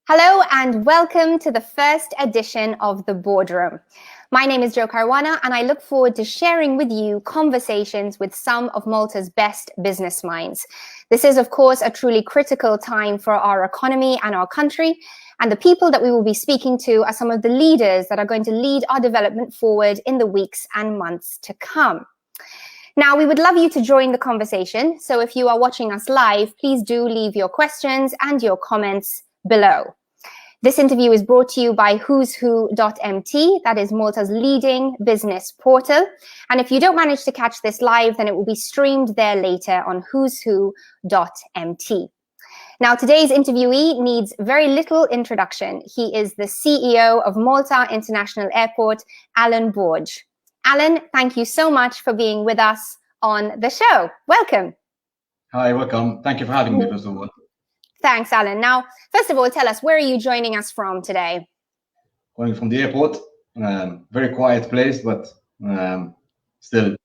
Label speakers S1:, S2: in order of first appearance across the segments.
S1: Hello and welcome to the first edition of the Boardroom. My name is Caruana and I look forward to sharing with you conversations with some of Malta's best business minds. This is, of course, a truly critical time for our economy and our country, and the people that we will be speaking to are some of the leaders that are going to lead our development forward in the weeks and months to come. Now, we would love you to join the conversation, so if you are watching us live, please do leave your questions and your comments below. This interview is brought to you by Who's Who.mt, that is Malta's leading business portal. And if you don't manage to catch this live, then it will be streamed there later on Who's Who.mt. Now, today's interviewee needs very little introduction. He is the CEO of Malta International Airport, Alan Borg. Alan, thank you so much for being with us on the show. Welcome.
S2: Hi, welcome. Thank you for having me, first of all.
S1: Thanks, Alan. Now, first of all, tell us, where are you joining us from today?
S2: Calling from the airport. Very quiet place, but still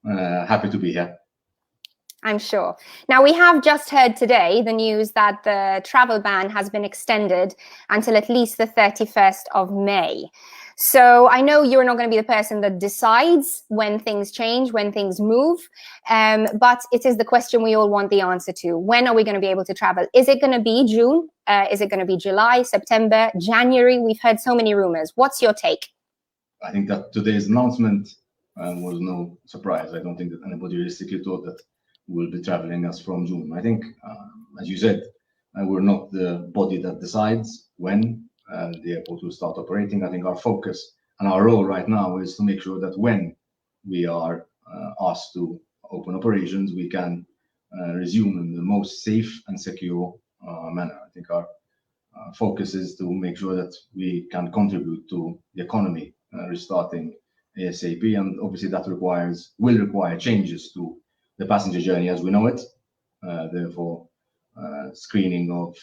S2: happy to be here.
S1: I'm sure. Now, we have just heard today the news that the travel ban has been extended until at least the 31st of May. So I know you're not going to be the person that decides when things change, when things move, but it is the question we all want the answer to. When are we going to be able to travel? Is it going to be June? Is it going to be July, September, January? We've heard so many rumors. What's your take?
S2: I think that today's announcement was no surprise. I don't think that anybody realistically thought that we'll be traveling as from June. I think, as you said, we're not the body that decides when the airport will start operating. I think our focus and our role right now is to make sure that when we are asked to open operations, we can resume in the most safe and secure manner. I think our focus is to make sure that we can contribute to the economy restarting ASAP, and obviously that will require changes to the passenger journey as we know it. Therefore, screening of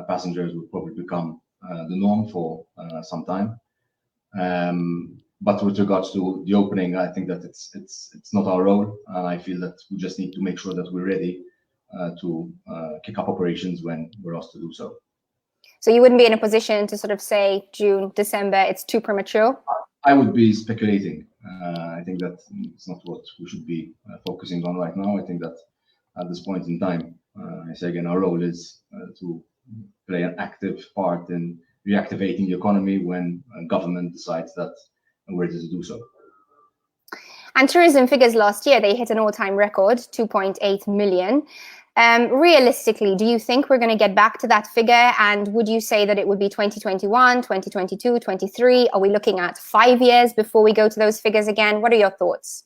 S2: passengers will probably become the norm for some time. But with regards to the opening, I think that it's not our role, and I feel that we just need to make sure that we're ready to kick up operations when we're asked to do so.
S1: So you wouldn't be in a position to sort of say June, December, it's too premature?
S2: I would be speculating. I think that it's not what we should be focusing on right now. I think that at this point in time, I say again, our role is to play an active part in reactivating the economy when a government decides that we're ready to do so.
S1: And tourism figures last year, they hit an all-time record, 2.8 million. Realistically, do you think we're going to get back to that figure? And would you say that it would be 2021, 2022, 23? Are we looking at 5 years before we go to those figures again? What are your thoughts?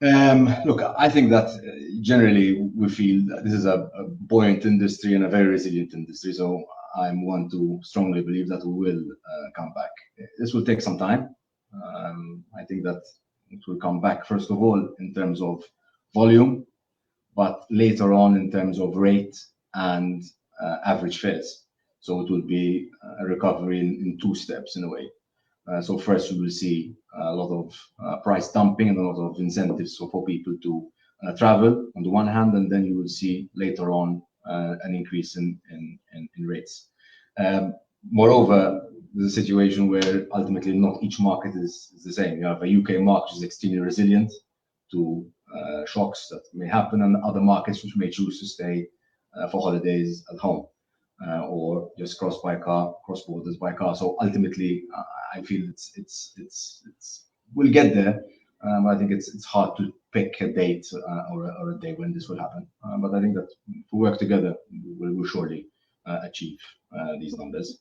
S2: Look, I think that generally we feel that this is a buoyant industry and a very resilient industry. So I'm one to strongly believe that we will come back. This will take some time. I think that it will come back, first of all, in terms of volume, but later on in terms of rate and average fares. So it will be a recovery in two steps in a way. So first, we will see a lot of price dumping and a lot of incentives for people to travel on the one hand, and then you will see later on an increase in rates. Moreover, there's a situation where ultimately not each market is the same. You have a UK market which is extremely resilient to shocks that may happen, and other markets which may choose to stay for holidays at home. Or just cross borders by car. So ultimately, I feel we'll get there, but I think it's hard to pick a date or a day when this will happen. But I think that if we work together, we'll surely achieve these numbers.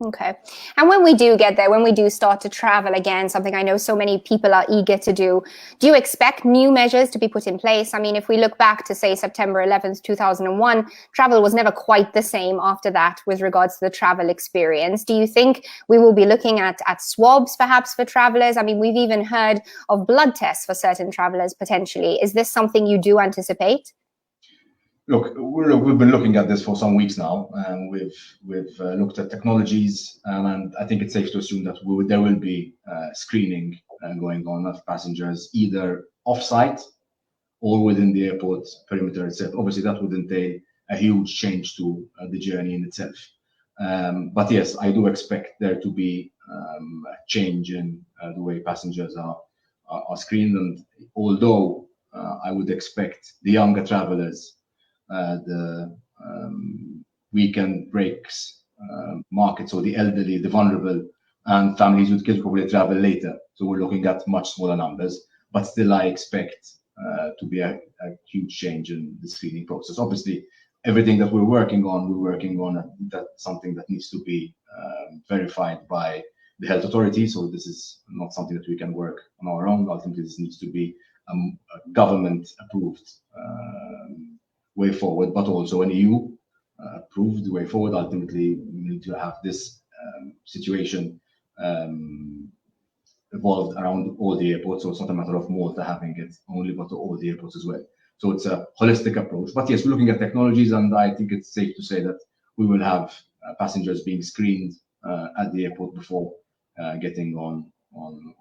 S1: Okay. And when we do get there, when we do start to travel again, something I know so many people are eager to do you expect new measures to be put in place? I mean, if we look back to, say, September 11th, 2001, travel was never quite the same after that with regards to the travel experience. Do you think we will be looking at swabs perhaps for travelers? I mean, we've even heard of blood tests for certain travelers potentially. Is this something you do anticipate?
S2: Look, we've been looking at this for some weeks now, and we've looked at technologies, and I think it's safe to assume that there will be screening going on of passengers either off-site or within the airport perimeter itself. Obviously, that would entail a huge change to the journey in itself. But yes, I do expect there to be a change in the way passengers are screened. And although I would expect the younger travelers, the weekend breaks market, so the elderly, the vulnerable, and families with kids probably travel later. So we're looking at much smaller numbers, but still I expect to be a huge change in the screening process. Obviously, everything that we're working on that's something that needs to be verified by the health authority. So this is not something that we can work on our own. Ultimately, this needs to be a government approved way forward, but also an EU approved way forward. Ultimately, we need to have this situation evolved around all the airports. So it's not a matter of Malta having it only, but all the airports as well. So it's a holistic approach. But yes, we're looking at technologies, and I think it's safe to say that we will have passengers being screened at the airport before getting on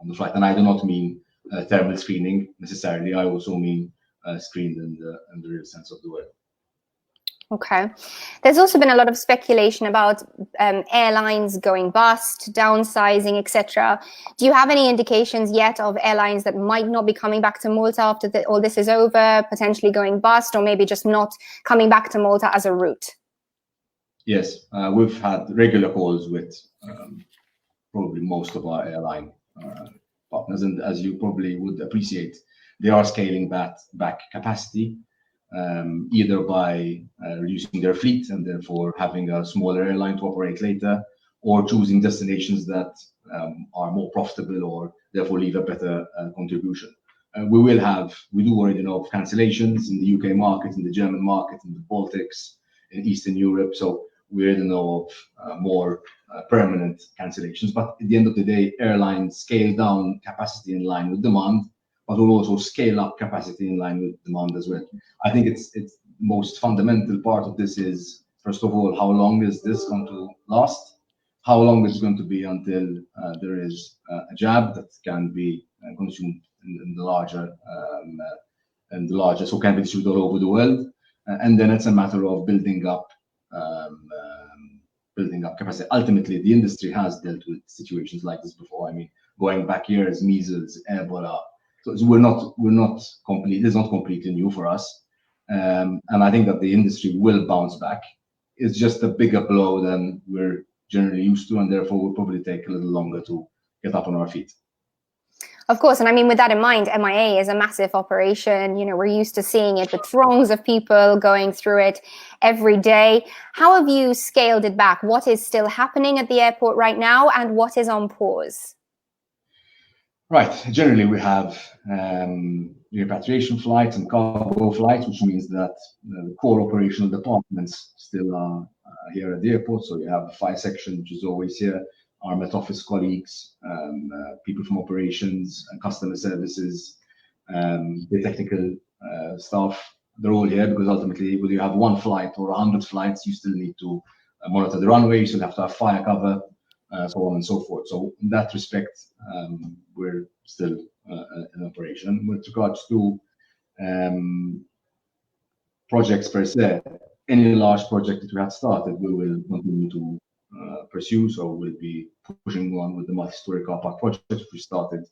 S2: the flight. And I do not mean thermal screening necessarily. I also mean screened in the real sense of the word.
S1: Okay. There's also been a lot of speculation about airlines going bust, downsizing, etc. Do you have any indications yet of airlines that might not be coming back to Malta after all this is over, potentially going bust, or maybe just not coming back to Malta as a route?
S2: Yes, we've had regular calls with probably most of our airline partners, and as you probably would appreciate, they are scaling back capacity. Either by reducing their fleet and therefore having a smaller airline to operate later, or choosing destinations that are more profitable or therefore leave a better contribution. We do already know of cancellations in the UK market, in the German market, in the Baltics, in Eastern Europe. So we already know of more permanent cancellations. But at the end of the day, airlines scale down capacity in line with demand, but will also scale up capacity in line with demand as well. I think it's most fundamental part of this is, first of all, how long is this going to last? How long is it going to be until there is a jab that can be consumed in the larger, so can be distributed all over the world? And then it's a matter of building up capacity. Ultimately, the industry has dealt with situations like this before. I mean, going back years, measles, Ebola. So we're not complete. It's not completely new for us, and I think that the industry will bounce back. It's just a bigger blow than we're generally used to, and therefore will probably take a little longer to get up on our feet.
S1: Of course, and I mean, with that in mind, MIA is a massive operation. You know, we're used to seeing it with throngs of people going through it every day. How have you scaled it back? What is still happening at the airport right now, and what is on pause?
S2: Right. Generally, we have repatriation flights and cargo flights, which means that the core operational departments still are here at the airport. So you have the fire section, which is always here, our Met Office colleagues, people from operations and customer services, the technical staff. They're all here because ultimately, whether you have one flight or 100 flights, you still need to monitor the runway. You still have to have fire cover. So on and so forth. So in that respect, we're still in operation. With regards to projects per se, any large project that we have started, we will continue to pursue. So we'll be pushing on with the multi-story car park project, which we started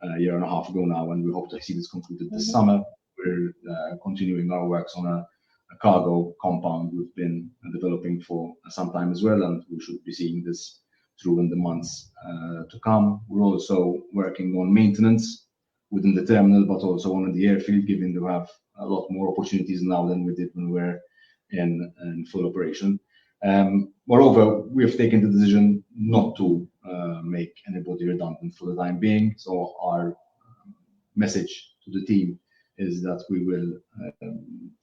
S2: a year and a half ago now, and we hope to see this concluded this summer. We're continuing our works on a cargo compound we've been developing for some time as well, and we should be seeing this through in the months to come. We're also working on maintenance within the terminal, but also on the airfield, given that we have a lot more opportunities now than we did when we were in full operation. Moreover, we have taken the decision not to make anybody redundant for the time being. So our message to the team is that we will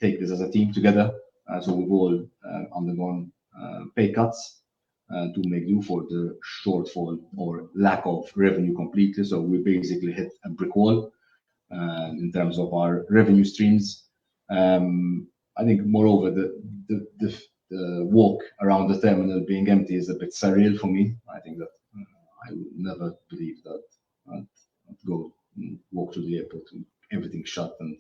S2: take this as a team together. So we've all undergone pay cuts to make do for the shortfall or lack of revenue completely. So we basically hit a brick wall in terms of our revenue streams. I think, moreover, the walk around the terminal being empty is a bit surreal for me. I think that I would never believe that I'd go walk to the airport and everything shut and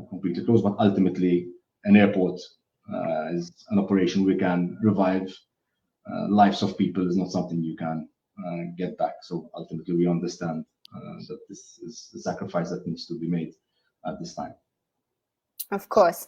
S2: completely closed. But ultimately, an airport is an operation we can revive lives of people is not something you can get back. So ultimately, we understand that this is the sacrifice that needs to be made at this time.
S1: Of course.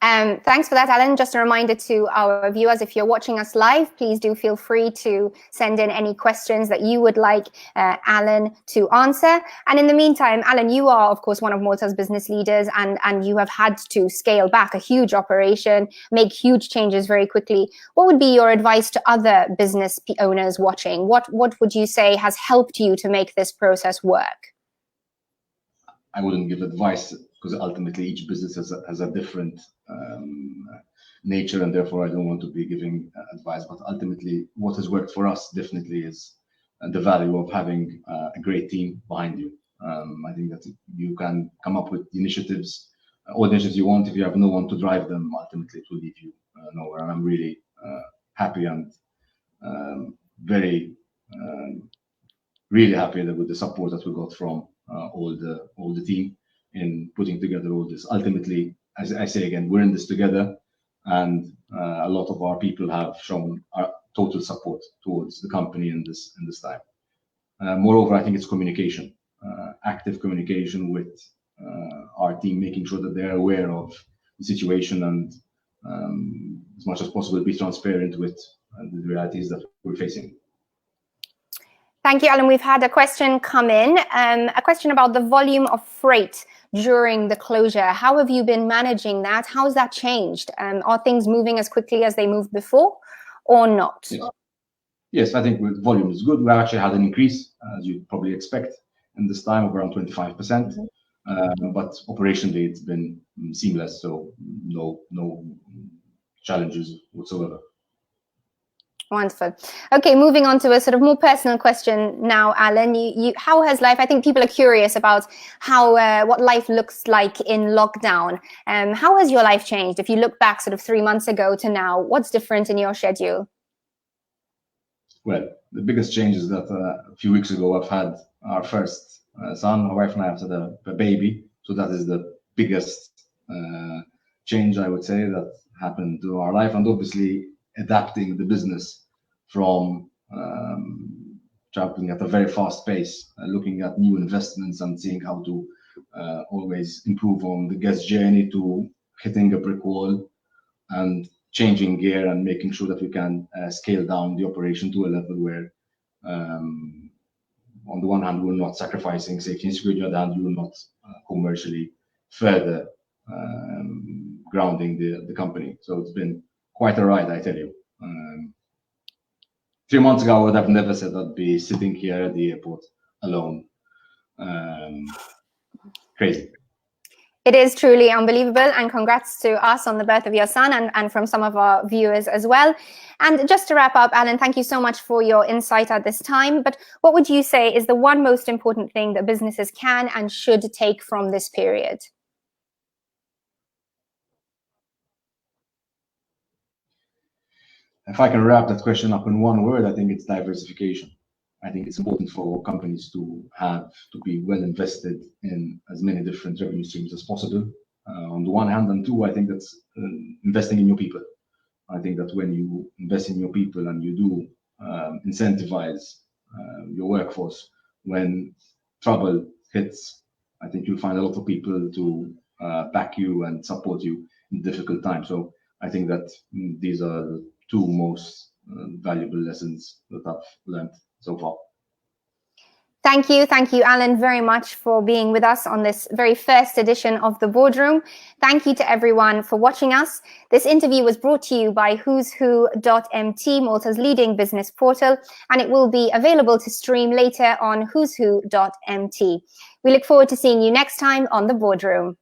S1: Thanks for that, Alan. Just a reminder to our viewers, if you're watching us live, please do feel free to send in any questions that you would like Alan to answer. And in the meantime, Alan, you are, of course, one of Malta's business leaders, and you have had to scale back a huge operation, make huge changes very quickly. What would be your advice to other business owners watching? What would you say has helped you to make this process work?
S2: I wouldn't give advice, because ultimately each business has a different nature, and therefore I don't want to be giving advice. But ultimately, what has worked for us definitely is the value of having a great team behind you. I think that you can come up with initiatives, all the initiatives you want. If you have no one to drive them, ultimately it will leave you nowhere. And I'm really happy and really happy with the support that we got from all the team in putting together all this. Ultimately, as I say again, we're in this together, and a lot of our people have shown our total support towards the company in this time. Moreover, I think it's communication, active communication with our team, making sure that they're aware of the situation, and as much as possible be transparent with the realities that we're facing.
S1: Thank you, Alan. We've had a question come in, a question about the volume of freight during the closure. How have you been managing that? How has that changed? Are things moving as quickly as they moved before or not?
S2: Yes, I think with volume is good. We actually had an increase, as you'd probably expect, in this time of around 25%. But operationally, it's been seamless, so no challenges whatsoever.
S1: Wonderful. Okay, moving on to a sort of more personal question now, Alan. How has life? I think people are curious about how what life looks like in lockdown. How has your life changed? If you look back, sort of 3 months ago to now, what's different in your schedule?
S2: Well, the biggest change is that a few weeks ago I've had our first son. My wife and I have had a baby, so that is the biggest change, I would say, that happened to our life, and obviously adapting the business from jumping at a very fast pace, looking at new investments and seeing how to always improve on the guest journey, to hitting a brick wall and changing gear and making sure that we can scale down the operation to a level where on the one hand we're not sacrificing safety and security, on the other hand we're not commercially further grounding the company. So it's been quite a ride, I tell you. 3 months ago, I would have never said I'd be sitting here at the airport alone. Crazy.
S1: It is truly unbelievable, and congrats to us on the birth of your son, and from some of our viewers as well. And just to wrap up, Alan, thank you so much for your insight at this time. But what would you say is the one most important thing that businesses can and should take from this period?
S2: If I can wrap that question up in one word, I think it's diversification. I think it's important for companies to be well invested in as many different revenue streams as possible. On the one hand, and two, I think that's investing in your people. I think that when you invest in your people and you do incentivize your workforce, when trouble hits, I think you'll find a lot of people to back you and support you in difficult times. So I think that these are the two most valuable lessons that I've learned so far.
S1: Thank you, Alan, very much for being with us on this very first edition of The Boardroom. Thank you to everyone for watching us. This interview was brought to you by Who's Who.mt, Malta's leading business portal, and it will be available to stream later on Who's Who.mt. We look forward to seeing you next time on The Boardroom.